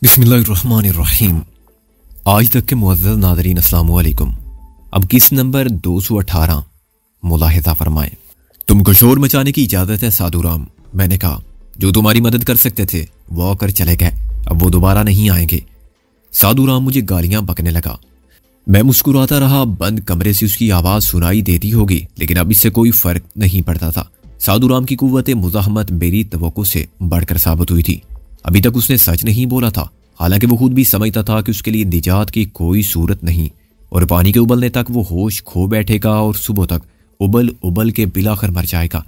बिस्मिल्लाहिर्रहमानिर्रहीम। आज तक के मुअज़्ज़ज़ नाज़रीन अस्सलाम वालेकुम। अब किस नंबर 218 मुलाहिज़ा फरमाएं। तुमको शोर मचाने की इजाज़त है साधु राम। मैंने कहा, जो तुम्हारी मदद कर सकते थे वो आकर चले गए, अब वो दोबारा नहीं आएंगे। साधु राम मुझे गालियां बकने लगा। मैं मुस्कुराता रहा। बंद कमरे से उसकी आवाज़ सुनाई देती होगी, लेकिन अब इससे कोई फ़र्क नहीं पड़ता था। साधु राम की कुव्वत मुज़ाहमत मेरी तवक्को से बढ़कर साबित हुई थी। अभी तक उसने सच नहीं बोला था, हालांकि वो खुद भी समझता था कि उसके लिए निजात की कोई सूरत नहीं और पानी के उबलने तक वो होश खो बैठेगा और सुबह तक उबल उबल के बिलाखर मर जाएगा।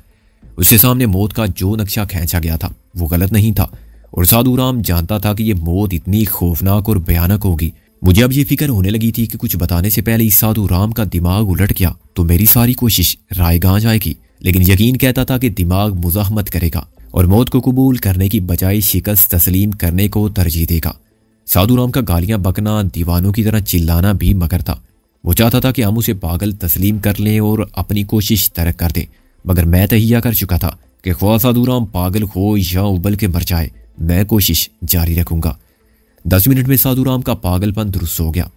उसके सामने मौत का जो नक्शा खींचा गया था वो गलत नहीं था और साधु राम जानता था कि ये मौत इतनी खौफनाक और भयानक होगी। मुझे अब ये फिक्र होने लगी थी कि कुछ बताने से पहले इस साधु राम का दिमाग उलट गया तो मेरी सारी कोशिश रायगां जाएगी, लेकिन यकीन कहता था कि दिमाग मुज़ाहमत करेगा और मौत को कबूल करने की बजाय शिकस्त तस्लीम करने को तरजीह देगा। साधु राम का गालियां बकना, दीवानों की तरह चिल्लाना भी मगर था। वो चाहता था कि हम उसे पागल तस्लीम कर लें और अपनी कोशिश तर्क कर दें, मगर मैं तहिया कर चुका था कि ख्वाह साधु राम पागल हो या उबल के मर जाए, मैं कोशिश जारी रखूंगा। 10 मिनट में साधु राम का पागलपन दुरुस्त हो गया।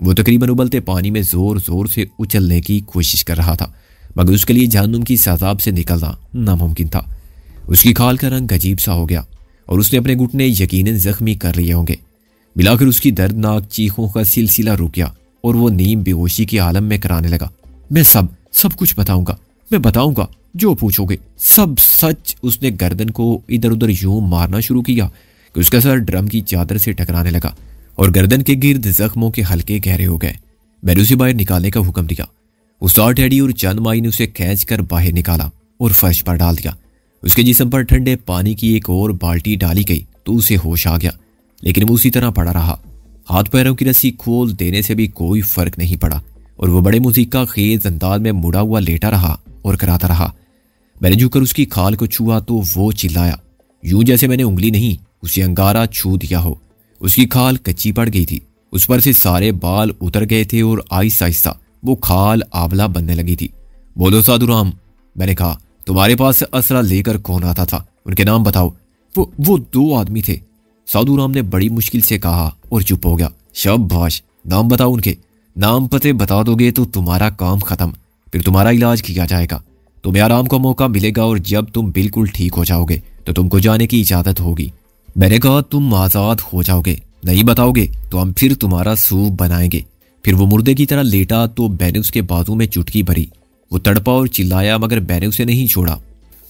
वो तकरीबन उबलते पानी में जोर जोर से उछलने की कोशिश कर रहा था, मगर उसके लिए जहन्नुम की सज़ाब से निकलना नामुमकिन था। उसकी खाल का रंग अजीब सा हो गया और उसने अपने घुटने यकीनन जख्मी कर लिए होंगे। मिलाकर उसकी दर्दनाक चीखों का सिलसिला रुक गया और वो नीम बेहोशी की आलम में कराने लगा। मैं सब कुछ बताऊंगा, मैं बताऊंगा, जो पूछोगे सब सच। उसने गर्दन को इधर उधर यूं मारना शुरू किया कि उसका सर ड्रम की चादर से टकराने लगा और गर्दन के गिर्द जख्मों के हल्के गहरे हो गए। मैंने उसे बाहर निकालने का हुक्म दिया। उस्ताद टेडी और चंद माई ने उसे खींच कर बाहर निकाला और फर्श पर डाल दिया। उसके जिस्म पर ठंडे पानी की एक और बाल्टी डाली गई तो उसे होश आ गया, लेकिन वो उसी तरह पड़ा रहा। हाथ पैरों की रस्सी खोल देने से भी कोई फर्क नहीं पड़ा और वो बड़े मुजीका खेज अंदाज में मुड़ा हुआ लेटा रहा और कराता रहा। मैंने झुककर उसकी खाल को छुआ तो वो चिल्लाया, यूं जैसे मैंने उंगली नहीं उसे अंगारा छू दिया हो। उसकी खाल कच्ची पड़ गई थी, उस पर से सारे बाल उतर गए थे और आहिस्ता आहिस्ता वो खाल आंवला बनने लगी थी। बोलो साधु राम। मैंने कहा, तुम्हारे पास असला लेकर कौन आता था, उनके नाम बताओ। वो 2 आदमी थे। साधु राम ने बड़ी मुश्किल से कहा और चुप हो गया। शाबाश, नाम बताओ उनके। नाम पते बता दोगे तो तुम्हारा काम खत्म, फिर तुम्हारा इलाज किया जाएगा, तुम्हें आराम का मौका मिलेगा और जब तुम बिल्कुल ठीक हो जाओगे तो तुमको जाने की इजाजत होगी। मैंने कहा, तुम आजाद हो जाओगे, नहीं बताओगे तो हम फिर तुम्हारा सूप बनाएंगे। फिर वो मुर्दे की तरह लेटा तो मैंने उसके बाजू में चुटकी भरी। वो तड़पा और चिल्लाया, मगर मैंने उसे नहीं छोड़ा।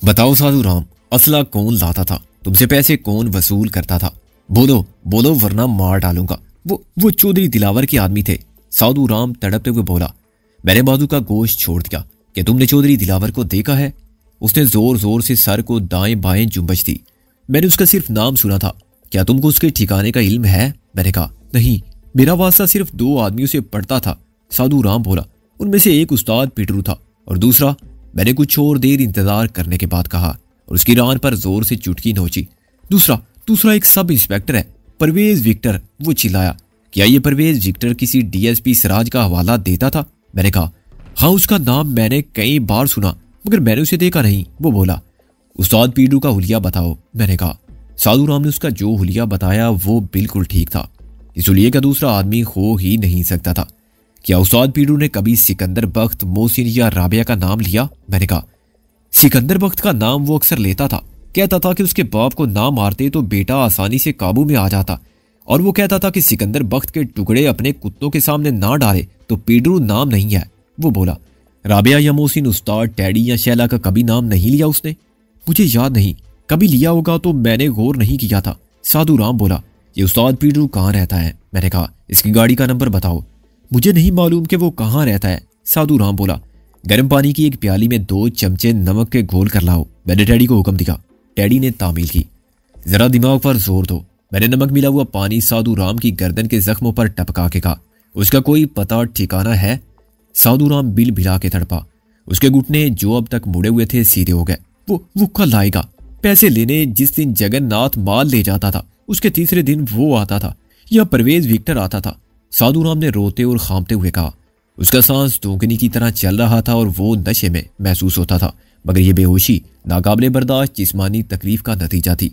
बताओ साधु राम, असला कौन लाता था, तुमसे पैसे कौन वसूल करता था? बोलो बोलो वरना मार डालूंगा। वो चौधरी दिलावर के आदमी थे। साधु राम तड़पते हुए बोला। मैंने बाजू का गोश्त छोड़ दिया। क्या तुमने चौधरी दिलावर को देखा है? उसने जोर जोर से सर को दाएं बाएं जुम्बश दी। मैंने उसका सिर्फ नाम सुना था, क्या तुमको उसके ठिकाने का इल्म है? मैंने कहा, नहीं, मेरा वास्ता सिर्फ 2 आदमियों से पड़ता था। साधु राम बोला, उनमें से एक उस्ताद पिटरू था और दूसरा। मैंने कुछ और देर इंतजार करने के बाद कहा और उसकी रान पर जोर से चुटकी नोची। दूसरा एक सब इंस्पेक्टर है, परवेज विक्टर। वो चिल्लाया, क्या ये परवेज विक्टर किसी डीएसपी सिराज का हवाला देता था? मैंने कहा, हाँ, उसका नाम मैंने कई बार सुना, मगर मैंने उसे देखा नहीं। वो बोला, उस्ताद पीडू का हुलिया बताओ। मैंने कहा, साधु राम ने उसका जो हुलिया बताया वो बिल्कुल ठीक था। इस हुलिये का दूसरा आदमी हो ही नहीं सकता था। क्या उस्ताद पीडू ने कभी सिकंदर बख्त, मोहसिन या राबिया का नाम लिया? मैंने कहा, सिकंदर बख्त का नाम वो अक्सर लेता था। कहता था कि उसके बाप को ना मारते तो बेटा आसानी से काबू में आ जाता, और वो कहता था कि सिकंदर बख्त के टुकड़े अपने कुत्तों के सामने ना डाले तो पीडू नाम नहीं है। वो बोला, राबिया या मोहसिन, उस्ताद टैडी या शैला का कभी नाम नहीं लिया उसने? मुझे याद नहीं, कभी लिया होगा तो मैंने गौर नहीं किया था। साधु राम बोला, ये उस्ताद पीडू कहाँ रहता है? मैंने कहा, इसकी गाड़ी का नंबर बताओ। मुझे नहीं मालूम कि वो कहाँ रहता है। साधु राम बोला, गर्म पानी की एक प्याली में 2 चमचे नमक के घोल कर लाओ। मैंने टैडी को हुक्म दिया। टैडी ने तामील की। जरा दिमाग पर जोर दो। मैंने नमक मिला हुआ पानी साधु राम की गर्दन के जख्मों पर टपका के कहा, उसका कोई पता ठिकाना है? साधु राम बिल भिला के तड़पा। उसके घुटने जो अब तक मुड़े हुए थे सीधे हो गए। वो कल आएगा पैसे लेने। जिस दिन जगन्नाथ माल ले जाता था उसके तीसरे दिन वो आता था, या परवेज विक्टर आता था। साधु राम ने रोते और खामते हुए कहा। उसका सांस धोखनी की तरह चल रहा था और वो नशे में महसूस होता था, मगर ये बेहोशी नाकाबिले बर्दाश्त जिस्मानी तकलीफ का नतीजा थी।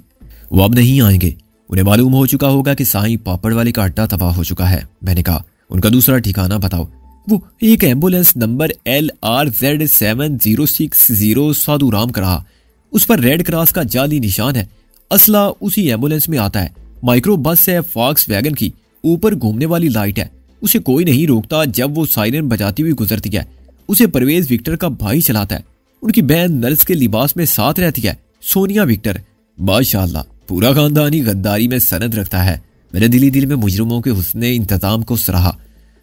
वो अब नहीं आएंगे। उन्हें मालूम हो चुका होगा कि साईं पापड़ वाले का अड्डा तबाह हो चुका है। मैंने कहा, उनका दूसरा ठिकाना बताओ। वो एक एम्बुलेंस नंबर LRZ7060 साधुराम का रहा। उस पर रेड क्रॉस का जाली निशान है। असला उसी एम्बुलेंस में आता है। माइक्रो बस है फॉक्स वैगन की, ऊपर घूमने वाली लाइट है। उसे कोई नहीं रोकता जब वो साइरन बजाती हुई गुजरती है। उसे परवेज विक्टर का भाई चलाता है। उनकी बहन नर्स के लिबास में साथ रहती है, सोनिया विक्टर। माशाअल्लाह, पूरा खानदानी गद्दारी में सनद रखता है। मेरे दिली दिल में मुजरिमों के हुस्ने इंतजाम को सराहा।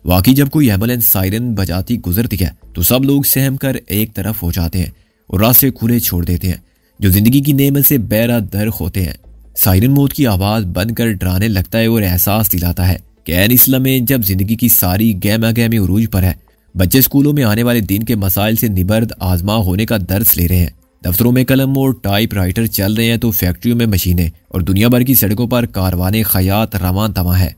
वाकई जब कोई एम्बुलेंस साइरन बजाती गुजरती है तो सब लोग सहम कर एक तरफ हो जाते हैं और रास्ते खुले छोड़ देते हैं। जो जिंदगी की नेमत से बेरा दर होते हैं। साइरन मौत की आवाज बनकर डराने लगता है और एहसास दिलाता है कि ऐन इस्लाम में जब जिंदगी की सारी गहमा गहमी उरूज पर है। बच्चे स्कूलों में आने वाले दिन के मसाइल से निबर्द आजमा होने का दर्स ले रहे हैं। दफ्तरों में कलम और टाइप राइटर चल रहे हैं तो फैक्ट्रियों में मशीनें और दुनिया भर की सड़कों पर कारवाने खयात रवान तमा है।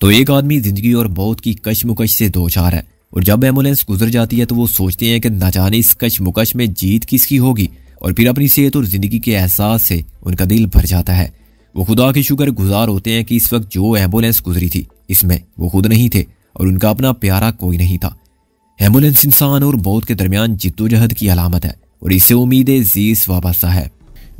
तो एक आदमी जिंदगी और मौत की कशमुकश से दो चार है और जब एम्बुलेंस गुजर जाती है तो वो सोचते हैं कि न जाने इस कशमुकश में जीत किसकी होगी और फिर अपनी सेहत और जिंदगी के एहसास से उनका दिल भर जाता है। वो खुदा के शुक्र गुजार होते हैं कि इस वक्त जो एम्बुलेंस गुजरी थी इसमें वो खुद नहीं थे और उनका अपना प्यारा कोई नहीं था। एम्बुलेंस इंसान और मौत के दरमियान जिद्दोजहद की अलामत है और इससे उम्मीदें जीस वाबस्ता है।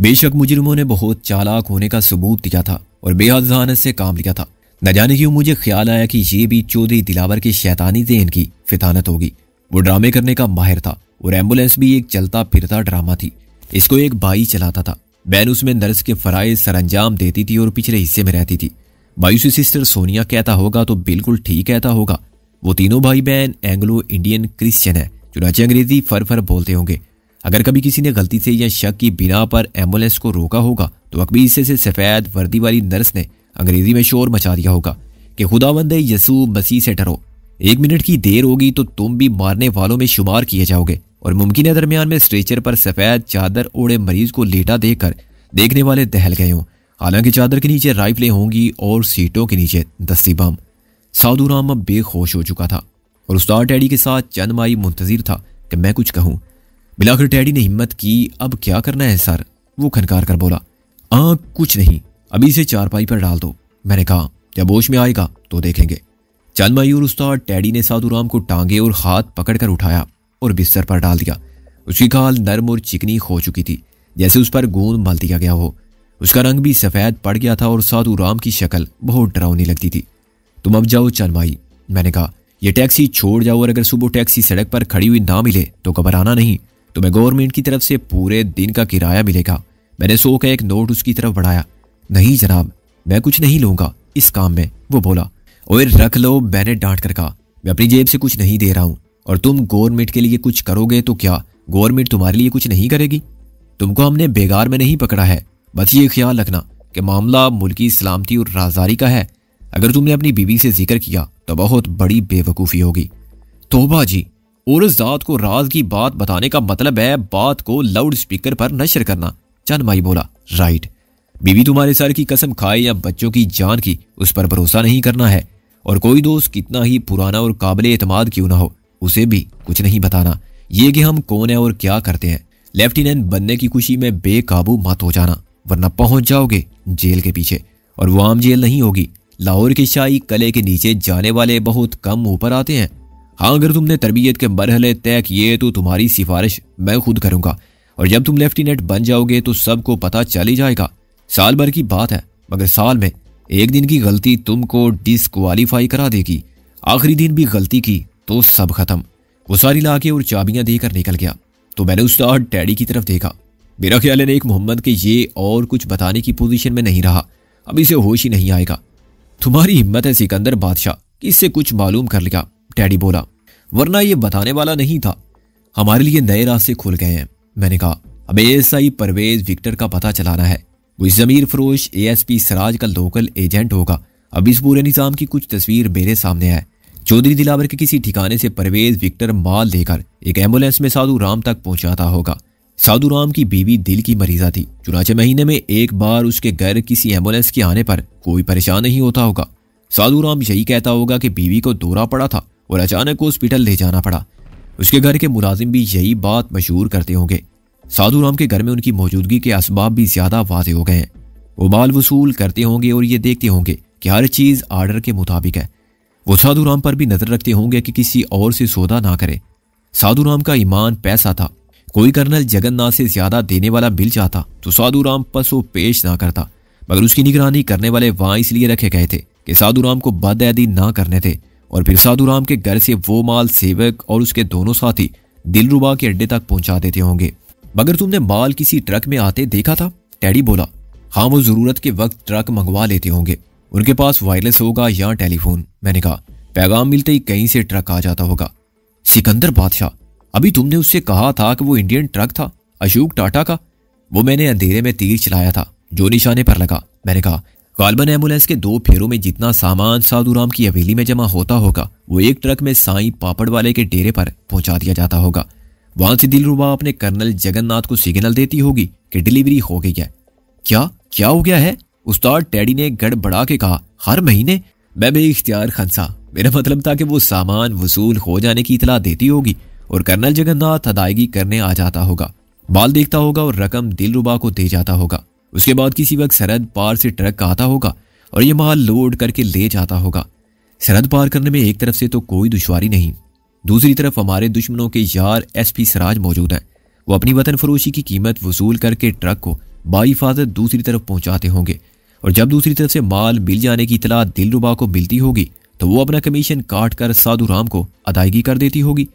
बेशक मुजरिमों ने बहुत चालाक होने का सबूत दिया था और बेहद जहानत से काम लिया था। न जाने क्यों मुझे ख्याल आया कि ये भी चौधरी दिलावर के शैतानी ज़हन की फितानत होगी। वो ड्रामे करने का माहिर था और एम्बुलेंस भी एक चलता फिरता ड्रामा थी। इसको एक भाई चलाता था। बहन उसमें नर्स के फराइज सरंजाम देती थी और पिछले हिस्से में रहती थी। भाई से सिस्टर सोनिया कहता होगा तो बिल्कुल ठीक कहता होगा। वो तीनों भाई बहन एंग्लो इंडियन क्रिश्चियन है, चुनाचे अंग्रेजी फर बोलते होंगे। अगर कभी किसी ने गलती से या शक की बिना पर एम्बुलेंस को रोका होगा तो अकबी हिस्से से सफेद वर्दी वाली नर्स ने अंग्रेजी में शोर मचा दिया होगा कि खुदावंद यसू मसीह से डरो, 1 मिनट की देर होगी तो तुम भी मारने वालों में शुमार किए जाओगे। और मुमकिन दरमियान में स्ट्रेचर पर सफेद चादर ओढ़े मरीज को लेटा देखकर देखने वाले दहल गए हों। हालांकि चादर के नीचे राइफलें होंगी और सीटों के नीचे दस्ती बम। साधुराम अब बेहोश हो चुका था और उस्ताद टैडी के साथ चंद माई मुंतजिर था कि मैं कुछ कहूं। बिलाखिर टैडी ने हिम्मत की, अब क्या करना है सर? वो खनकार कर बोला, कुछ नहीं, अभी इसे चारपाई पर डाल दो। मैंने कहा, जब होश में आएगा तो देखेंगे। चंद माई और उस्ताद टैडी ने साधुराम को टांगे और हाथ पकड़कर उठाया और बिस्तर पर डाल दिया। उसकी खाल नर्म और चिकनी हो चुकी थी, जैसे उस पर गोंद मल दिया गया हो। उसका रंग भी सफेद पड़ गया था और साधुराम की शक्ल बहुत डरावनी लगती थी। तुम अब जाओ चंद माई, मैंने कहा। ये टैक्सी छोड़ जाओ और अगर सुबह टैक्सी सड़क पर खड़ी हुई ना मिले तो घबराना नहीं। तुम्हें गवर्नमेंट की तरफ से पूरे दिन का किराया मिलेगा। मैंने 100 का एक नोट उसकी तरफ बढ़ाया। नहीं जनाब, मैं कुछ नहीं लूंगा इस काम में, वो बोला। ओए रख लो, मैंने डांट कर कहा। मैं अपनी जेब से कुछ नहीं दे रहा हूं और तुम गवर्नमेंट के लिए कुछ करोगे तो क्या गवर्नमेंट तुम्हारे लिए कुछ नहीं करेगी? तुमको हमने बेगार में नहीं पकड़ा है। बस ये ख्याल रखना कि मामला मुल्की सलामती और राजदारी का है। अगर तुमने अपनी बीवी से जिक्र किया तो बहुत बड़ी बेवकूफ़ी होगी। तौबा जी, और उस जात को राज की बात बताने का मतलब है बात को लाउड स्पीकर पर नशर करना। चंद माई बोला, राइट। बीवी तुम्हारे सर की कसम खाए या बच्चों की जान की, उस पर भरोसा नहीं करना है। और कोई दोस्त कितना ही पुराना और काबिल एतमाद क्यों ना हो, उसे भी कुछ नहीं बताना। ये कि हम कौन है और क्या करते हैं। लेफ्टिनेंट बनने की खुशी में बेकाबू मत हो जाना, वरना पहुंच जाओगे जेल के पीछे। और वो आम जेल नहीं होगी। लाहौर के शाही कले के नीचे जाने वाले बहुत कम ऊपर आते हैं। हाँ, अगर तुमने तरबियत के मरहले तय किए तो तुम्हारी सिफारिश मैं खुद करूंगा। और जब तुम लेफ्टिनेंट बन जाओगे तो सबको पता चल ही जाएगा। साल भर की बात है, मगर साल में एक दिन की गलती तुमको डिसक्वालीफाई करा देगी। आखिरी दिन भी गलती की तो सब खत्म। वो सारी लाके और चाबियां देकर निकल गया तो मैंने उस्ताद टैडी की तरफ देखा। मेरा ख्याल है नेक मोहम्मद के ये और कुछ बताने की पोजीशन में नहीं रहा। अब इसे होश ही नहीं आएगा। तुम्हारी हिम्मत है सिकंदर बादशाह, इससे कुछ मालूम कर लिया, टैडी बोला, वरना ये बताने वाला नहीं था। हमारे लिए नए रास्ते खुल गए हैं। मैंने कहा, अब ASI परवेज विक्टर का पता चलाना है। वो जमीर फरोश ASP सराज का लोकल एजेंट होगा। अब इस पूरे निजाम की कुछ तस्वीर मेरे सामने है। चौधरी दिलावर के किसी ठिकाने से परवेज विक्टर माल लेकर एक एम्बुलेंस में साधु राम तक पहुंचाता होगा। साधु राम की बीवी दिल की मरीजा थी, चुनाचे महीने में एक बार उसके घर किसी एम्बुलेंस के आने पर कोई परेशान नहीं होता होगा। साधु राम यही कहता होगा कि बीवी को दौरा पड़ा था और अचानक हॉस्पिटल ले जाना पड़ा। उसके घर के मुलाजिम भी यही बात मशहूर करते होंगे। साधु राम के घर में उनकी मौजूदगी के असबाब भी ज्यादा वाज़ेह हो गए हैं। वो माल वसूल करते होंगे और ये देखते होंगे कि हर चीज आर्डर के मुताबिक है। वो साधु राम पर भी नजर रखते होंगे कि किसी और से सौदा ना करे। साधु राम का ईमान पैसा था। कोई कर्नल जगन्नाथ से ज्यादा देने वाला मिल जाता तो साधु राम पसो पेश ना करता, मगर उसकी निगरानी करने वाले वहां इसलिए रखे गए थे कि साधु राम को बदअदी ना करने थे। और फिर साधु राम के घर से वो माल सेवक और उसके दोनों साथी दिलरुबा के अड्डे तक पहुंचा देते होंगे। मगर तुमने माल किसी ट्रक में आते देखा था? टैडी बोला। हाँ, वो जरूरत के वक्त ट्रक मंगवा लेते होंगे। उनके पास वायरलेस होगा या टेलीफोन। मैंने कहा, पैगाम मिलते ही कहीं से ट्रक आ जाता होगा। सिकंदर बादशाह, अभी तुमने उससे कहा था कि वो इंडियन ट्रक था, अशोक टाटा का। वो मैंने अंधेरे में तीर चलाया था, जो निशाने पर लगा। मैंने कहा, गालबन एम्बुलेंस के 2 फेरों में जितना सामान साधु राम की हवेली में जमा होता होगा वो एक ट्रक में साईं पापड़ वाले के डेरे पर पहुंचा दिया जाता होगा। वहां से दिलरुबा अपने कर्नल जगन्नाथ को सिग्नल देती होगी कि डिलीवरी हो गई है। क्या हो गया है? उस्ताद टैडी ने गड़बड़ा के कहा। हर महीने? मैं बेइख्तियार खनसा। मेरा मतलब था कि वो सामान वसूल हो जाने की इतला देती होगी और कर्नल जगन्नाथ अदायगी करने आ जाता होगा। माल देखता होगा और रकम दिलरुबा को दे जाता होगा। उसके बाद किसी वक्त सरहद पार से ट्रक आता होगा और ये माल लोड करके ले जाता होगा। सरहद पार करने में एक तरफ से तो कोई दुश्वारी नहीं, दूसरी तरफ हमारे दुश्मनों के यार एसपी सराज मौजूद हैं। वो अपनी वतन फरोशी की कीमत वसूल करके ट्रक को बाहिफाजत दूसरी तरफ पहुंचाते होंगे और जब दूसरी तरफ से माल मिल जाने की इतला दिलरुबा को मिलती होगी तो वो अपना कमीशन काट कर साधु राम को अदायगी कर देती होगी।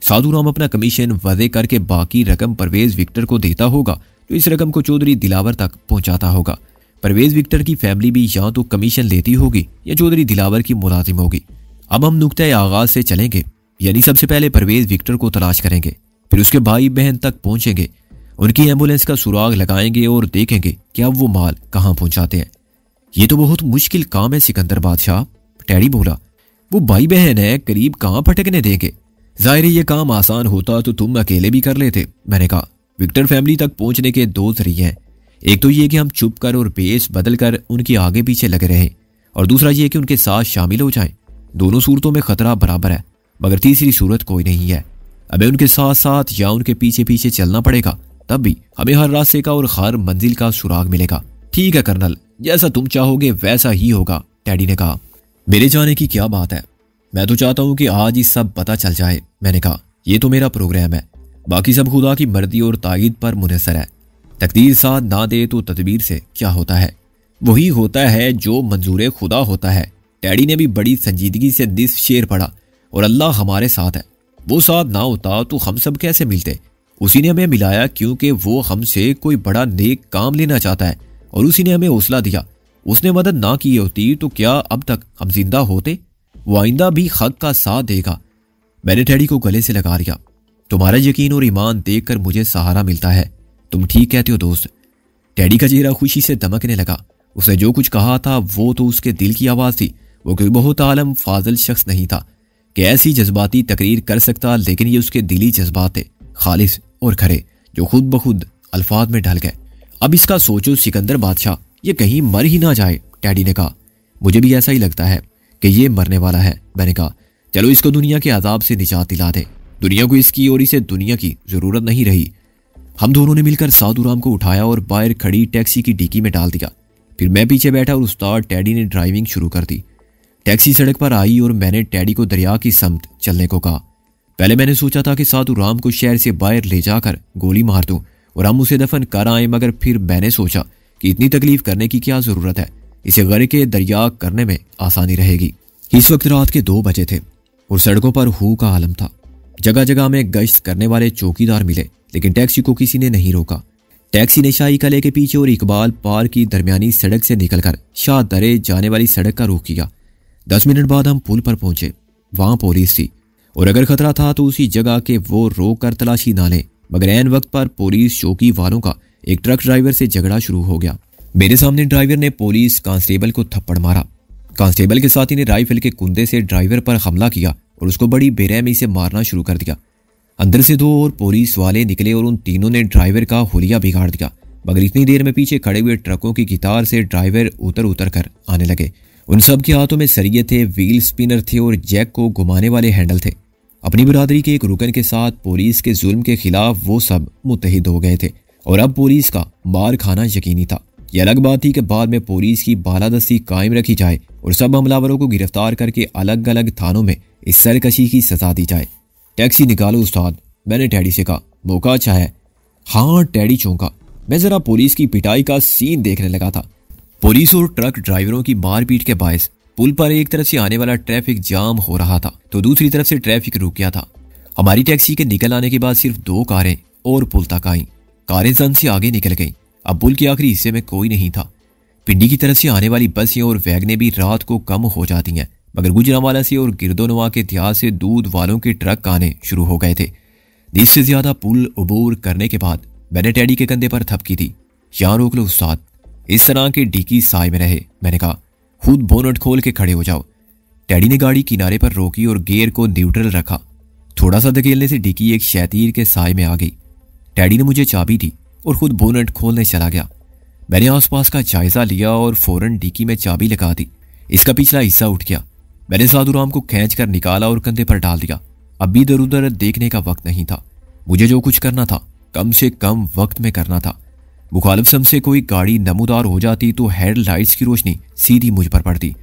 साधु राम अपना कमीशन वज़े करके बाकी रकम परवेज विक्टर को देता होगा, तो इस रकम को चौधरी दिलावर तक पहुंचाता होगा। परवेज विक्टर की फैमिली भी या तो कमीशन लेती होगी या चौधरी दिलावर की मुलाजिम होगी। अब हम नुक्ते आगाज से चलेंगे, यानी सबसे पहले परवेज विक्टर को तलाश करेंगे, फिर उसके भाई बहन तक पहुंचेंगे, उनकी एम्बुलेंस का सुराग लगाएंगे और देखेंगे कि अब वो माल कहां पहुंचाते हैं। ये तो बहुत मुश्किल काम है सिकंदर बादशाह। टैडी बोला। वो भाई बहन है, करीब कहां फटकने देंगे? जाहिर है ये काम आसान होता तो तुम अकेले भी कर लेते। मैंने कहा, विक्टर फैमिली तक पहुंचने के 2 जरिए हैं। एक तो ये कि हम छुप कर और पेश बदल कर उनके आगे पीछे लगे रहें, और दूसरा ये कि उनके साथ शामिल हो जाएं। दोनों सूरतों में खतरा बराबर है, मगर तीसरी सूरत कोई नहीं है। हमें उनके साथ साथ या उनके पीछे पीछे चलना पड़ेगा, तब भी हमें हर रास्ते का और हर मंजिल का सुराग मिलेगा। ठीक है कर्नल, जैसा तुम चाहोगे वैसा ही होगा, टैडी ने कहा। मेरे जाने की क्या बात है, मैं तो चाहता हूं कि आज ही सब पता चल जाए। मैंने कहा, ये तो मेरा प्रोग्राम है, बाकी सब खुदा की मर्जी और ताकीद पर मुनहसर है। तकदीर साथ ना दे तो तदबीर से क्या होता है? वही होता है जो मंजूर खुदा होता है। टैडी ने भी बड़ी संजीदगी से निस्फ शेर पढ़ा। और अल्लाह हमारे साथ है, वो साथ ना होता तो हम सब कैसे मिलते? उसी ने हमें मिलाया क्योंकि वो हमसे कोई बड़ा नेक काम लेना चाहता है और उसी ने हमें हौसला दिया। उसने मदद ना की होती तो क्या अब तक हम जिंदा होते? वो आइंदा भी हक का साथ देगा। मैंने टैडी को गले से लगा लिया। तुम्हारा यकीन और ईमान देखकर मुझे सहारा मिलता है। तुम ठीक कहते हो दोस्त। टैडी का चेहरा खुशी से दमकने लगा। उसने जो कुछ कहा था वो तो उसके दिल की आवाज थी। वो कोई बहुत आलम फाजिल शख्स नहीं था कि ऐसी जज्बाती तकरीर कर सकता, लेकिन ये उसके दिली जज्बात थे, खालिस और खरे, जो खुद ब खुद अल्फाज में ढल गए। अब इसका सोचो सिकंदर बादशाह, ये कहीं मर ही ना जाए। टैडी ने कहा, मुझे भी ऐसा ही लगता है कि ये मरने वाला है। मैंने कहा, चलो इसको दुनिया के अजाब से निजात दिला दे। दुनिया को इसकी और इसे दुनिया की जरूरत नहीं रही। हम दोनों ने मिलकर साधु राम को उठाया और बाहर खड़ी टैक्सी की डिक्की में डाल दिया। फिर मैं पीछे बैठा और उस्ताद टैडी ने ड्राइविंग शुरू कर दी। टैक्सी सड़क पर आई और मैंने टैडी को दरिया की समत चलने को कहा। पहले मैंने सोचा था कि साधु राम को शहर से बाहर ले जाकर गोली मार दूं और हम उसे दफन कर आए, मगर फिर मैंने सोचा कि इतनी तकलीफ करने की क्या जरूरत है, इसे गर्क दरिया करने में आसानी रहेगी। इस वक्त रात के 2 बजे थे और सड़कों पर हू का आलम था। जगह जगह में गश्त करने वाले चौकीदार मिले, लेकिन टैक्सी को किसी ने नहीं रोका। टैक्सी ने शाही कले के पीछे और इकबाल पार की दरमियानी सड़क से निकलकर शाह दरे जाने वाली सड़क का रुख किया। 10 मिनट बाद हम पुल पर पहुंचे। वहां पुलिस थी और अगर खतरा था तो उसी जगह के वो रोक कर तलाशी ना ले, मगर ऐन वक्त पर पुलिस चौकी वालों का एक ट्रक ड्राइवर से झगड़ा शुरू हो गया। मेरे सामने ड्राइवर ने पुलिस कांस्टेबल को थप्पड़ मारा। कांस्टेबल के साथी ने राइफल के कुंदे से ड्राइवर पर हमला किया और उसको बड़ी बेरहमी से मारना शुरू कर दिया। अंदर से 2 और पुलिस वाले निकले और उन तीनों ने ड्राइवर का हुलिया बिगाड़ दिया, मगर इतनी देर में पीछे खड़े हुए ट्रकों की गिटार से ड्राइवर उतर कर आने लगे। उन सब के हाथों में सरिये थे, व्हील स्पिनर थे और जैक को घुमाने वाले हैंडल थे। अपनी बरादरी के एक रुकन के साथ पुलिस के जुल्म के खिलाफ वो सब मुत्तहिद हो गए थे और अब पुलिस का मार खाना यकीनी था। यह अलग बात थी कि बाद में पुलिस की बालादस्ती कायम रखी जाए और सब हमलावरों को गिरफ्तार करके अलग अलग थानों में इस सरकशी की सजा दी जाए। टैक्सी निकालो उस्ताद, मैंने टैडी से कहा। मौका अच्छा है। हाँ, टैडी चौंका। मैं जरा पुलिस की पिटाई का सीन देखने लगा था। पुलिस और ट्रक ड्राइवरों की मारपीट के बायस पुल पर एक तरफ से आने वाला ट्रैफिक जाम हो रहा था तो दूसरी तरफ से ट्रैफिक रुक गया था। हमारी टैक्सी के निकल आने के बाद सिर्फ 2 कारें और पुल तक आईं। कारें जन से आगे निकल गईं। अब पुल के आखिरी हिस्से में कोई नहीं था। पिंडी की तरफ से आने वाली बसें और वैगनें भी रात को कम हो जाती हैं, मगर गुजरांवाला से और गिरदोनवा के इतिहास से दूध वालों के ट्रक आने शुरू हो गए थे। 20 से ज्यादा पुल अबूर करने के बाद मैंने टैडी के कंधे पर थपकी दी। यहाँ रोक लो उस्ताद, इस तरह के डिकी साए में रहे। मैंने कहा, खुद बोनट खोल के खड़े हो जाओ। टैडी ने गाड़ी किनारे पर रोकी और गियर को न्यूट्रल रखा। थोड़ा सा धकेलने से डिकी एक शैतीर के साए में आ गई। टैडी ने मुझे चाबी दी और खुद बोनट खोलने चला गया। मैंने आसपास का जायजा लिया और फौरन डिकी में चाबी लगा दी। इसका पिछला हिस्सा उठ गया। मैंने साधुराम को खींचकर निकाला और कंधे पर डाल दिया। अब भी इधर उधर देखने का वक्त नहीं था। मुझे जो कुछ करना था कम से कम वक्त में करना था। मुखालिफ सम से कोई गाड़ी नमूदार हो जाती तो हेडलाइट्स की रोशनी सीधी मुझ पर पड़ती।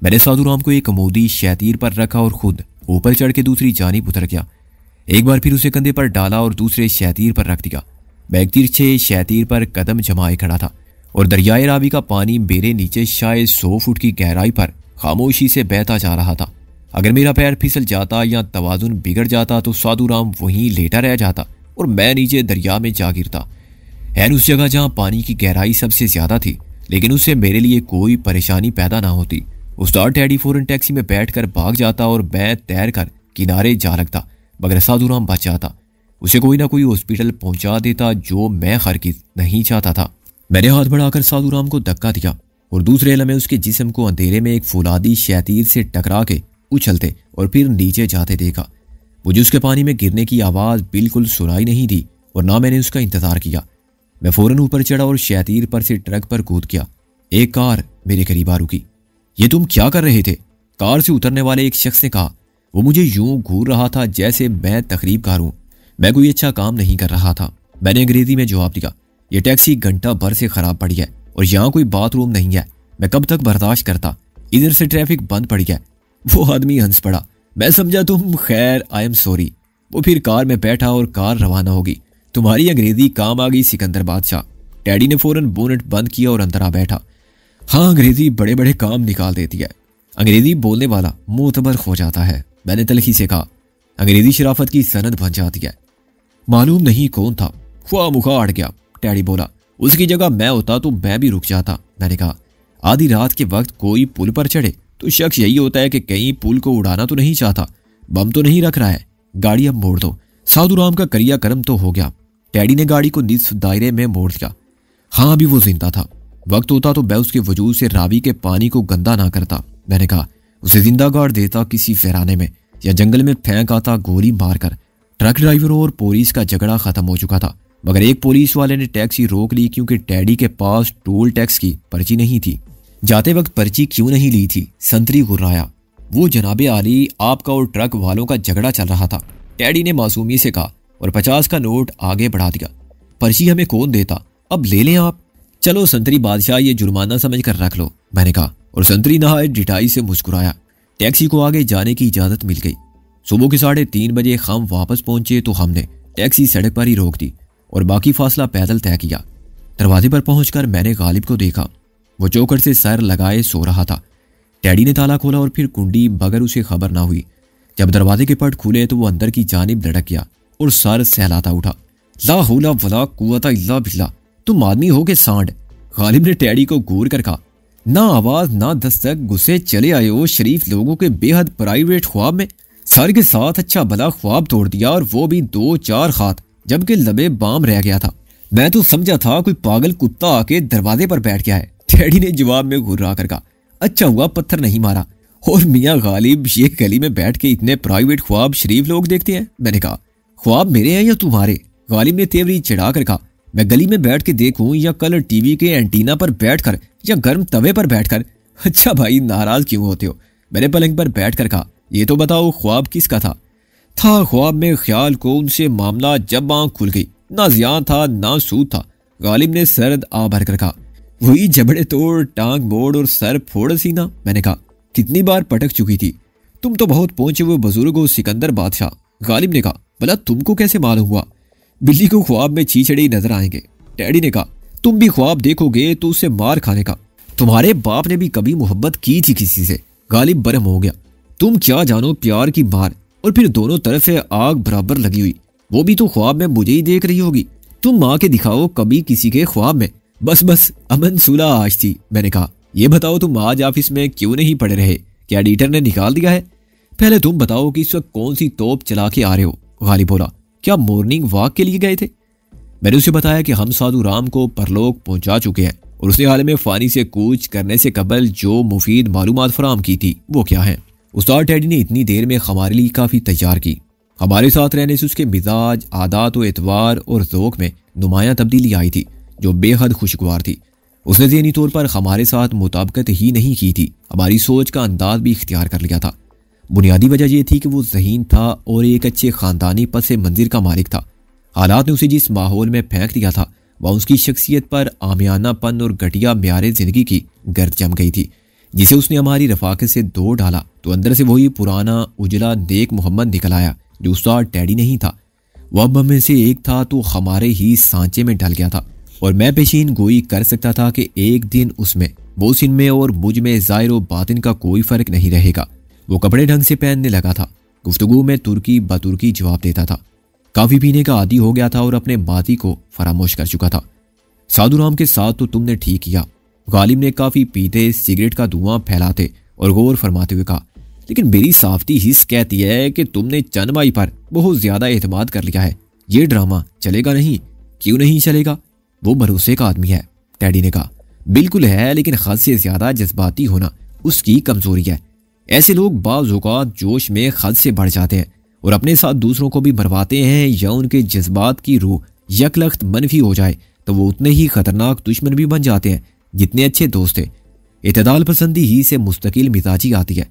मैंने साधुराम को एक अमूदी शैतीर पर रखा और खुद ऊपर चढ़ के दूसरी जानिब उतर गया। एक बार फिर उसे कंधे पर डाला और दूसरे शैतीर पर रख दिया। मैं एक तिरछे शैतीर पर कदम जमाए खड़ा था और दरियाए रावी का पानी मेरे नीचे शायद 100 फुट की गहराई पर खामोशी से बहता जा रहा था। अगर मेरा पैर फिसल जाता या तवाजुन बिगड़ जाता तो साधुराम वहीं लेटा रह जाता और मैं नीचे दरिया में जा गिरता। ऐन उस जगह जहां पानी की गहराई सबसे ज्यादा थी, लेकिन उससे मेरे लिए कोई परेशानी पैदा ना होती। उस्ताद टैडी फौरन टैक्सी में बैठकर भाग जाता और मैं तैरकर किनारे जा लगता, मगर साधुराम बच जाता। उसे कोई ना कोई हॉस्पिटल पहुंचा देता, जो मैं हरगिज़ नहीं चाहता था। मैंने हाथ बढ़ाकर साधुराम को धक्का दिया और दूसरे लम्हे उसके जिस्म को अंधेरे में एक फौलादी शैतीर से टकरा के उछलते और फिर नीचे जाते देखा। मुझे उसके पानी में गिरने की आवाज़ बिल्कुल सुनाई नहीं दी और ना मैंने उसका इंतजार किया। मैं फौरन ऊपर चढ़ा और शैतीर पर से ट्रक पर कूद गया। एक कार मेरे करीब आ रुकी। ये तुम क्या कर रहे थे? कार से उतरने वाले एक शख्स ने कहा। वो मुझे यूं घूर रहा था जैसे मैं तकरीबकार हूं। मैं कोई अच्छा काम नहीं कर रहा था। मैंने अंग्रेजी में जवाब दिया, ये टैक्सी घंटा भर से खराब पड़ी है और यहाँ कोई बाथरूम नहीं है। मैं कब तक बर्दाश्त करता? इधर से ट्रैफिक बंद पड़ गया। वो आदमी हंस पड़ा। मैं समझा तुम खैर, आई एम सॉरी। वो फिर कार में बैठा और कार रवाना होगी। तुम्हारी अंग्रेजी काम आ गई सिकंदर बादशाह। टैडी ने फौरन बोनट बंद किया और अंदर आ बैठा। हाँ, अंग्रेजी बड़े बड़े काम निकाल देती है। अंग्रेजी बोलने वाला मोतबर हो जाता है, मैंने तलखी से कहा। अंग्रेजी शराफत की सनद बन जाती है। मालूम नहीं कौन था, खुआ मुखा अड़ गया। टैडी बोला, उसकी जगह मैं होता तो मैं भी रुक जाता। मैंने कहा, आधी रात के वक्त कोई पुल पर चढ़े तो शख्स यही होता है कि कहीं पुल को उड़ाना तो नहीं चाहता, बम तो नहीं रख रहा है। गाड़ी अब मोड़ दो। साधुराम का करिया कर्म तो हो गया। टैडी ने गाड़ी को निस्फ दायरे में मोड़ दिया। हाँ, अभी वो जिंदा था। वक्त होता तो मैं उसके वजूद से रावी के पानी को गंदा ना करता। मैंने कहा, उसे जिंदा गाड़ देता किसी फैराने में या जंगल में फेंक आता गोली मारकर। ट्रक ड्राइवरों और पुलिस का झगड़ा खत्म हो चुका था, मगर एक पुलिस वाले ने टैक्सी रोक ली क्योंकि टैडी के पास टोल टैक्स की पर्ची नहीं थी। जाते वक्त पर्ची क्यों नहीं ली थी? संतरी गुर्राया। वो जनाबे आली, आपका और ट्रक वालों का झगड़ा चल रहा था, टैडी ने मासूमी से कहा और 50 का नोट आगे बढ़ा दिया। पर्ची हमें कौन देता? अब ले लें आप। चलो संतरी बादशाह, ये जुर्माना समझ कर रख लो, मैंने कहा और संतरी नहायत डिटाई से मुस्कुराया। टैक्सी को आगे जाने की इजाजत मिल गई। सुबह के 3:30 बजे हम वापस पहुंचे तो हमने टैक्सी सड़क पर ही रोक दी और बाकी फासला पैदल तय किया। दरवाजे पर पहुंचकर मैंने गालिब को देखा। वो चौकट से सर लगाए सो रहा था। टैडी ने ताला खोला और फिर कुंडी, मगर उसे खबर ना हुई। जब दरवाजे के पट खुले तो वो अंदर की जानिब लड़क गया और सर सहलाता उठा। ला हौला वला कुव्वता इल्ला बिल्ला, तुम आदमी हो के सांड? गालिब ने टैडी को घूर कर कहा। ना आवाज ना दस्तक, गुस्से चले आए हो शरीफ लोगों के बेहद प्राइवेट ख्वाब में। सर के साथ अच्छा भला ख्वाब तोड़ दिया और वो भी 2-4 खात, जबकि लबे बाम रह गया था। मैं तो समझा था कोई पागल कुत्ता आके दरवाजे पर बैठ गया है। टैडी ने जवाब में घुर्रा कर कहा, अच्छा हुआ पत्थर नहीं मारा। और मियाँ गालिब, ये गली में बैठ के इतने प्राइवेट ख्वाब शरीफ लोग देखते हैं? मैंने कहा, ख्वाब मेरे हैं या तुम्हारे? गालिब ने तेवरी चढ़ा कर कहा, मैं गली में बैठ के देखूं या कल टीवी के एंटीना पर बैठकर या गर्म तवे पर बैठकर? अच्छा भाई, नाराज क्यों होते हो? मैंने पलंग पर बैठकर कहा, ये तो बताओ ख्वाब किसका था? ख्वाब में ख्याल को उनसे मामला जब आंख खुल गई, ना जियान था ना सूद था। गालिब ने सर्द आ भर कर कहा, वही जबड़े तोड़, टांग मोड़ और सर फोड़ सीना। मैंने कहा, कितनी बार पटक चुकी थी, तुम तो बहुत पहुंचे हुए बुजुर्ग हो सिकंदर बादशाह। गालिब ने कहा, भला तुमको कैसे मालूम हुआ? बिल्ली को ख्वाब में चीचड़े नजर आएंगे। डैडी ने कहा, तुम भी ख्वाब देखोगे तो उससे मार खाने का। तुम्हारे बाप ने भी कभी मोहब्बत की थी किसी से? गालिब बरहम हो गया, तुम क्या जानो प्यार की मार, और फिर दोनों तरफ से आग बराबर लगी हुई, वो भी तो ख्वाब में मुझे ही देख रही होगी। तुम माँ के दिखाओ कभी किसी के ख्वाब में। बस बस, अमन सुलह आज थी। मैंने कहा, ये बताओ तुम आज ऑफिस में क्यों नहीं पड़े रहे? क्या एडिटर ने निकाल दिया है? पहले तुम बताओ कि इस वक्त कौन सी तोप चला के आ रहे हो? गालिब बोला, क्या मॉर्निंग वॉक के लिए गए थे? मैंने उसे बताया कि हम साधु राम को परलोक पहुंचा चुके हैं और उसने हाल में फानी से कूच करने से कबल जो मुफीद मालूमात फराहम की थी वो क्या है। उस्ताद टेडी ने इतनी देर में हमारे लिए काफ़ी तैयार की। हमारे साथ रहने से उसके मिजाज, आदात व एतवार और ज़ौक़ में नुमायां तब्दीली आई थी जो बेहद खुशगवार थी। उसने ज़हनी तौर पर हमारे साथ मुताबिकत ही नहीं की थी, हमारी सोच का अंदाज भी इख्तियार कर लिया था। बुनियादी वजह यह थी कि वो ज़हीन था और एक अच्छे ख़ानदानी पस मंजिर का मालिक था। हालात ने उसे जिस माहौल में फेंक दिया था वह उसकी शख्सियत पर आमियानापन और घटिया म्यारे ज़िंदगी की गर्द जम गई थी, जिसे उसने हमारी रफाकत से दो डाला तो अंदर से वही पुराना उजला नेक मोहम्मद निकल आया जो उस्ताद टेडी नहीं था। वह अब में से एक था तो हमारे ही सांचे में ढल गया था और मैं पेशीन गोई कर सकता था कि एक दिन उसमें, वो सिन में और मुझ में ज़ाहिर व बातिन का कोई फ़र्क नहीं रहेगा। वो कपड़े ढंग से पहनने लगा था, गुफ्तगू में तुर्की बतुर्की जवाब देता था, काफ़ी पीने का आदी हो गया था और अपने माती को फरामोश कर चुका था। साधु राम के साथ तो तुमने ठीक किया। गालिब ने काफ़ी पीते सिगरेट का धुआं फैलाते और गौर फरमाते हुए कहा, लेकिन मेरी साफ्ती हिस्स कहती है कि तुमने चंदमाई पर बहुत ज़्यादा एतमाद कर लिया है। ये ड्रामा चलेगा नहीं। क्यों नहीं चलेगा? वो भरोसे का आदमी है। टेडी ने कहा, बिल्कुल है, लेकिन हद से ज़्यादा जज्बाती होना उसकी कमज़ोरी है। ऐसे लोग बाज़ औक़ात जोश में हद से बढ़ जाते हैं और अपने साथ दूसरों को भी मरवाते हैं, या उनके जज्बात की रूह यकलख्त मनफी हो जाए तो वो उतने ही खतरनाक दुश्मन भी बन जाते हैं जितने अच्छे दोस्त थे। इतदाल पसंदी ही से मुस्तकिल मिजाजी आती है।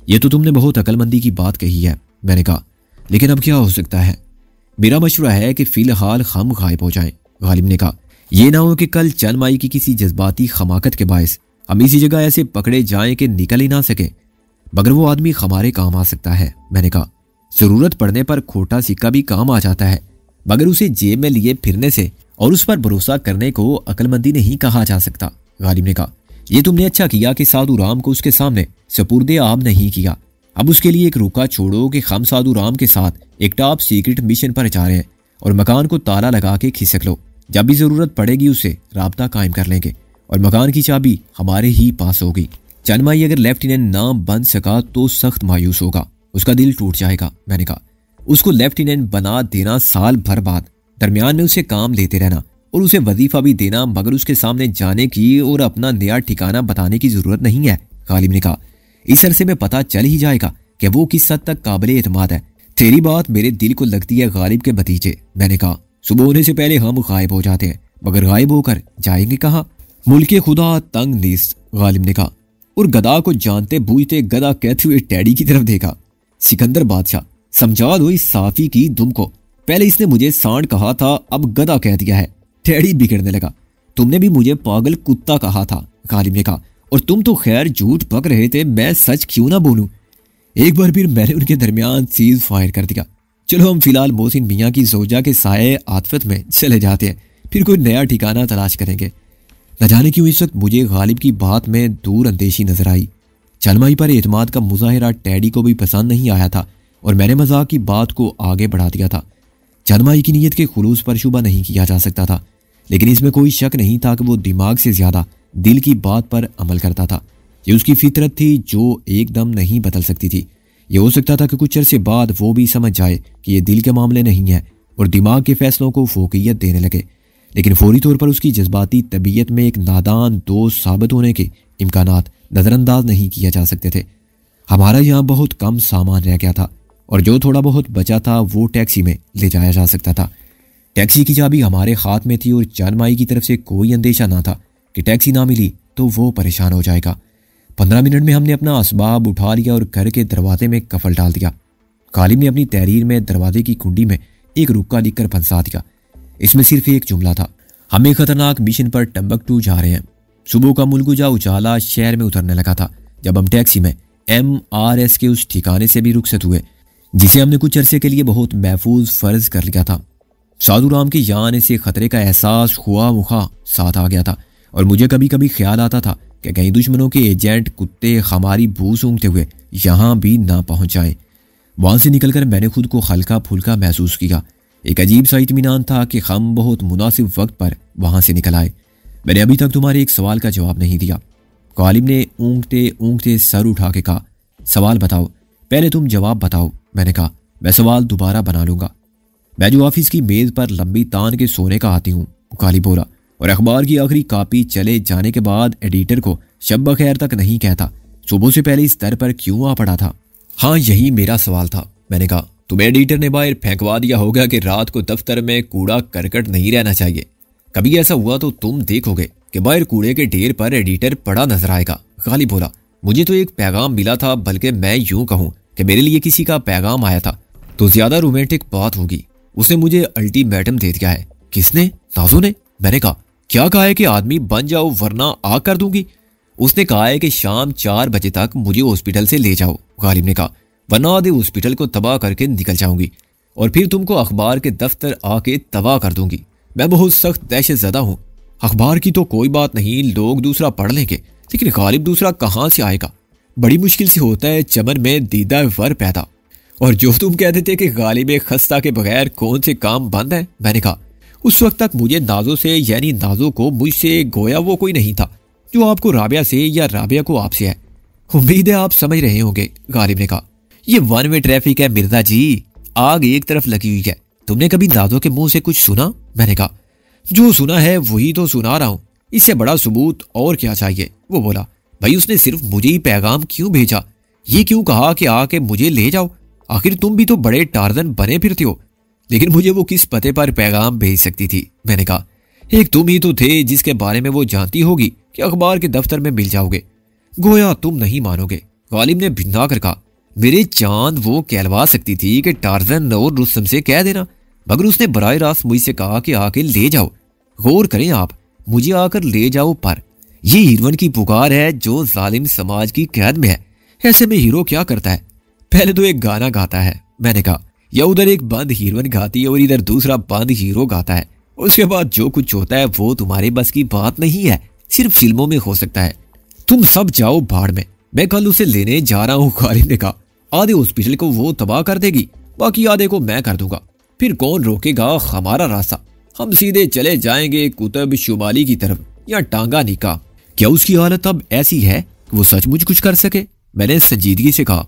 ये तो तुमने बहुत अक्लमंदी की बात कही है। मैंने कहा, लेकिन अब क्या हो सकता है? मेरा मशवरा है कि फ़िलहाल हम गायब हो जाएं। गालिब ने कहा, यह ना हो कि कल चंद माई की किसी जज्बाती खमाकत के बायस हम इसी जगह ऐसे पकड़े जाएं कि निकल ही ना सके, मगर वो आदमी हमारे काम आ सकता है। मैंने कहा, जरूरत पड़ने पर खोटा सिक्का भी काम आ जाता है, मगर उसे जेब में लिए फिरने से और उस पर भरोसा करने को अक्लमंदी नहीं कहा जा सकता। गालिब ने कहा, यह तुमने अच्छा किया कि साधु राम को उसके सामने सपुर्दे आब नहीं किया। अब उसके लिए एक रुका छोड़ो कि हम साधु राम के साथ एक टॉप सीक्रेट मिशन पर जा रहे हैं और मकान को ताला लगा के खिसक लो। जब भी जरूरत पड़ेगी उससे राब्ता कायम कर लेंगे और मकान की चाबी हमारे ही पास होगी। चंदमाई अगर लेफ्टिनेंट ना बन सका तो सख्त मायूस होगा, उसका दिल टूट जाएगा। मैंने कहा, उसको लेफ्टिनेंट बना देना साल भर बाद, दरमियान में उसे काम लेते रहना और उसे वजीफा भी देना, मगर उसके सामने जाने की और अपना नया ठिकाना बताने की जरूरत नहीं है। गालिब ने कहा, इस अरसे में पता चल ही जाएगा कि वो किस हद तक काबिल एतमाद है। तेरी बात मेरे दिल को लगती है गालिब के भतीजे। मैंने कहा, सुबह होने से पहले हम गायब हो जाते हैं, मगर गायब होकर जाएंगे कहाँ? मुल्के खुदा तंग नीस्त। गालिब ने कहा और गदा को जानते बूझते गदा कहते हुए टेडी की तरफ देखा। सिकंदर बादशाह, समझा दो इस साफी की दुम को। पहले इसने मुझे सांड कहा था, अब गदा कह दिया है। टेडी बिगड़ने लगा। तुमने भी मुझे पागल कुत्ता कहा था। गालिब ने कहा, और तुम तो खैर झूठ पक रहे थे, मैं सच क्यों ना बोलूं? एक बार फिर मैंने उनके दरमियान सीज फायर कर दिया। चलो हम फिलहाल मोहसिन मियाँ की जोजा के साये आतफत में चले जाते हैं, फिर कोई नया ठिकाना तलाश करेंगे। न जाने क्यों इस वक्त मुझे गालिब की बात में दूर अंदेशी नजर आई। चलमाई पर एतमाद का मुजाहिरा टेडी को भी पसंद नहीं आया था और मैंने मजाक की बात को आगे बढ़ा दिया था। चलमाई की नीयत के खुलूस पर शुबा नहीं किया जा सकता था, लेकिन इसमें कोई शक नहीं था कि वो दिमाग से ज्यादा दिल की बात पर अमल करता था। ये उसकी फितरत थी जो एकदम नहीं बदल सकती थी। ये हो सकता था कि कुछ अरसे बाद वो भी समझ जाए कि ये दिल के मामले नहीं है और दिमाग के फैसलों को फोकियत देने लगे, लेकिन फौरी तौर पर उसकी जज्बाती तबीयत में एक नादान दोस्त साबित होने के इम्कानात नज़रअंदाज नहीं किया जा सकते थे। हमारा यहाँ बहुत कम सामान रह गया था और जो थोड़ा बहुत बचा था वो टैक्सी में ले जाया जा सकता था। टैक्सी की चाबी हमारे हाथ में थी और चंदमाई की तरफ से कोई अंदेशा ना था कि टैक्सी ना मिली तो वो परेशान हो जाएगा। 15 मिनट में हमने अपना असबाब उठा लिया और घर के दरवाजे में कफल डाल दिया। गालिब ने अपनी तहरीर में दरवाजे की कुंडी में एक रुक्का लिखकर फंसा दिया। इसमें सिर्फ एक जुमला था, हम एक खतरनाक मिशन पर टम्बकटू जा रहे हैं। सुबह का मुलगुजा उजाला शहर में उतरने लगा था जब हम टैक्सी में MRS के उस ठिकाने से भी रुखसत हुए जिसे हमने कुछ अरसे के लिए बहुत महफूज फर्ज कर लिया था। साधु राम के यहाँ आने से खतरे का एहसास खुआ मुखा साथ आ गया था और मुझे कभी कभी ख्याल आता था कि कहीं दुश्मनों के एजेंट कुत्ते हमारी भू सूंघते हुए यहाँ भी ना पहुंच जाए। वहां से निकलकर मैंने खुद को हल्का फुल्का महसूस किया। एक अजीब सा इत्मीनान था कि हम बहुत मुनासिब वक्त पर वहां से निकल आए। मैंने अभी तक तुम्हारे एक सवाल का जवाब नहीं दिया। गालिब ने ऊँगते ऊँगते सर उठा के कहा, सवाल बताओ, पहले तुम जवाब बताओ। मैंने कहा, मैं सवाल दोबारा बना लूंगा। मैं जो ऑफिस की मेज पर लंबी तान के सोने का आती हूँ, गालिब बोला, और अखबार की आखिरी कॉपी चले जाने के बाद एडिटर को शब खैर तक नहीं कहता, सुबह से पहले इस दर पर क्यों आ पड़ा था? हाँ, यही मेरा सवाल था। मैंने कहा, तुम्हें एडिटर ने बाहर फेंकवा दिया होगा कि रात को दफ्तर में कूड़ा करकट नहीं रहना चाहिए। कभी ऐसा हुआ तो तुम देखोगे कि बाहर कूड़े के ढेर पर एडिटर पड़ा नजर आएगा। गालिब बोला, मुझे तो एक पैगाम मिला था, बल्कि मैं यूं कहूं कि मेरे लिए किसी का पैगाम आया था तो ज्यादा रोमांटिक बात होगी। उसने मुझे अल्टीमेटम दे दिया है। किसने? नाजू ने। मैंने कहा, क्या कहा है कि आदमी बन जाओ वरना आग कर दूंगी। उसने कहा है कि शाम 4 बजे तक मुझे हॉस्पिटल से ले जाओ। गालिब ने कहा, वरना आधे हॉस्पिटल को तबाह करके निकल जाऊंगी और फिर तुमको अखबार के दफ्तर आके तबाह कर दूंगी। मैं बहुत सख्त दहशत ज़दा हूँ। अखबार की तो कोई बात नहीं, लोग दूसरा पढ़ लेंगे, लेकिन गालिब दूसरा कहाँ से आएगा? बड़ी मुश्किल से होता है चमन में दीदा वर पैदा। और जो तुम कहते थे कि गालिब खस्ता के बगैर कौन से काम बंद है, मैंने कहा, उस वक्त तक मुझे नाजो से यानी नाजो को मुझसे गोया वो कोई नहीं था जो आपको राबिया से या राबिया को आपसे है। उम्मीद है आप समझ रहे होंगे। गालिब ने कहा, ये 1 वे ट्रैफिक है मिर्जा जी, आग एक तरफ लगी हुई है। तुमने कभी नाजो के मुंह से कुछ सुना? मैंने कहा, जो सुना है वही तो सुना रहा हूं, इससे बड़ा सबूत और क्या चाहिए? वो बोला, भाई उसने सिर्फ मुझे ही पैगाम क्यों भेजा? ये क्यों कहा कि आके मुझे ले जाओ? आखिर तुम भी तो बड़े टार्जन बने फिरते हो। लेकिन मुझे वो किस पते पर पैगाम भेज सकती थी? मैंने कहा, एक तुम ही तो थे जिसके बारे में वो जानती होगी कि अखबार के दफ्तर में मिल जाओगे। गोया तुम नहीं मानोगे। गालिब ने भिन्ना कर कहा, मेरे चांद वो कहलवा सकती थी कि टार्जन और रुस्तम से कह देना, मगर उसने बराह रास्त मुझसे कहा कि आके ले जाओ। गौर करें आप, मुझे आकर ले जाओ पर ये हीरोइन की पुकार है जो जालिम समाज की कैद में है। ऐसे में हीरो क्या करता है? पहले तो एक गाना गाता है। मैंने कहा, या उधर एक बंद हीरोइन गाती है और इधर दूसरा बंद हीरो गाता है। उसके बाद जो कुछ होता है वो तुम्हारे बस की बात नहीं है, सिर्फ फिल्मों में हो सकता है। तुम सब जाओ भाड़ में, मैं कल उसे लेने जा रहा हूँ। गालिब ने कहा, आधे हॉस्पिटल को वो तबाह कर देगी, बाकी आधे को मैं कर दूंगा। फिर कौन रोकेगा हमारा रास्ता? हम सीधे चले जाएंगे कुतुब शुमाली की तरफ या टांगा निका। क्या उसकी हालत अब ऐसी है कि वो सचमुच कुछ कर सके? मैंने संजीदगी से कहा,